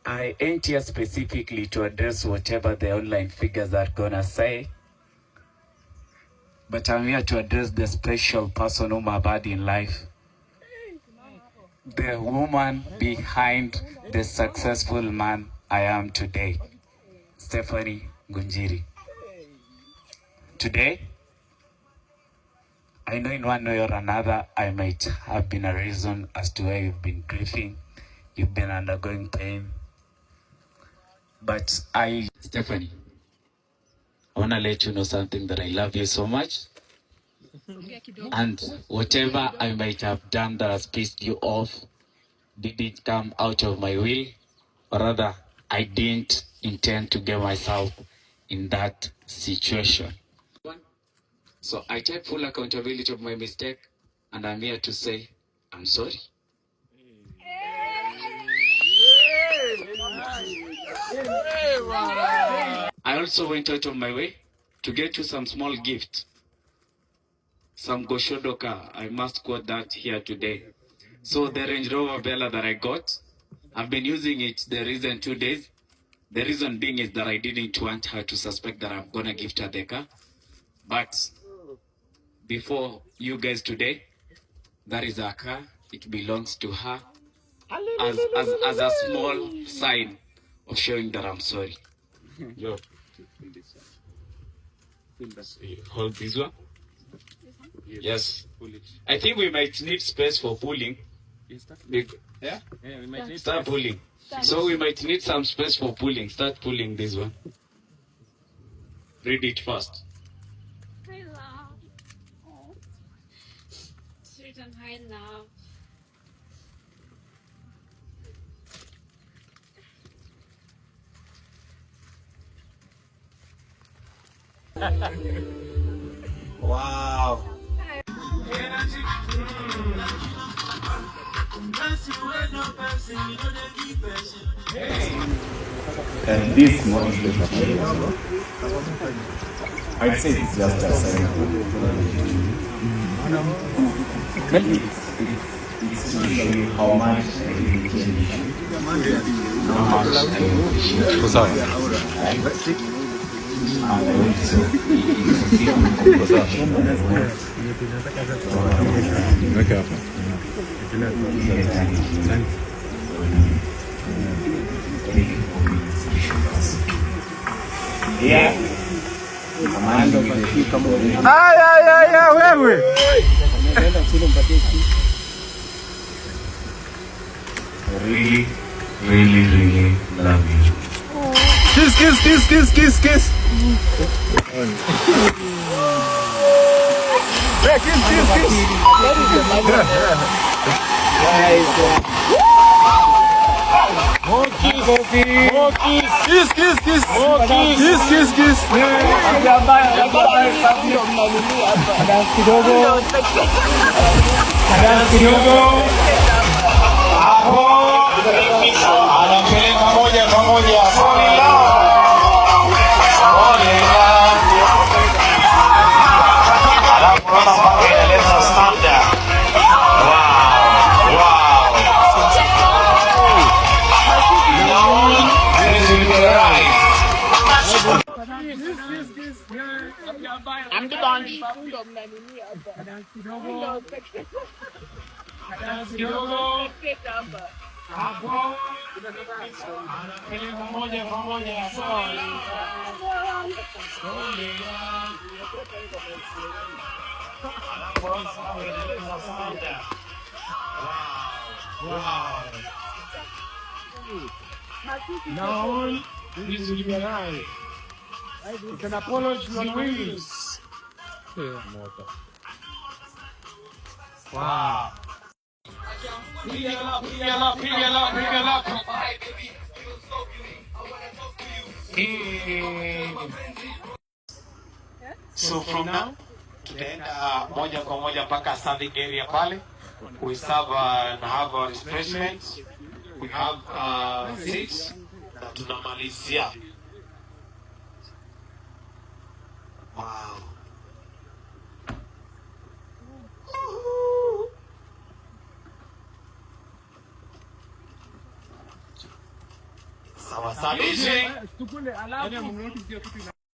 I ain't here specifically to address whatever the online figures are gonna say, but I'm here to address the special person whom I've had in life. The woman behind the successful man I am today, Stephanie Ngunjiri. Today, I know in one way or another, I might have been a reason as to why you've been grieving, you've been undergoing pain. But Stephanie, I want to let you know something, that I love you so much. And whatever I might have done that has pissed you off, did it come out of my will? Or rather, I didn't intend to get myself in that situation. So I take full accountability of my mistake, and I'm here to say, I'm sorry. I also went out of my way to get you some small gift. Some Goshodoka, I must quote that here today. So the Range Rover Bella that I got, I've been using it the recent 2 days. The reason being is that I didn't want her to suspect that I'm gonna gift her the car. But before you guys today, that is her car. It belongs to her as a small sign of showing that I'm sorry. Yo, hold this one. Yes. I think we might need space for pulling. Yeah? We might need start pulling. So we might need some space for pulling. Start pulling this one. Read it first. Hi, love. Oh. Sweet and hi, love. Wow. And this motivation, I'd say it's just a sign. It's to show you how much I really changed. How much I appreciate. What's up? And I also yeah. Wewe. Really love you. Kiss. Hey, kiss. More kiss. Kiss. Kidogo. Anapeleka moja kwa moja. I'm the donkey. Now, this will be right. It's an apology from Willis. Wow. So from now, tutaenda moja kwa moja mpaka serving area pale. We serve and have our refreshments. We have seats na tunamalizia. Wow. Sawa sawa.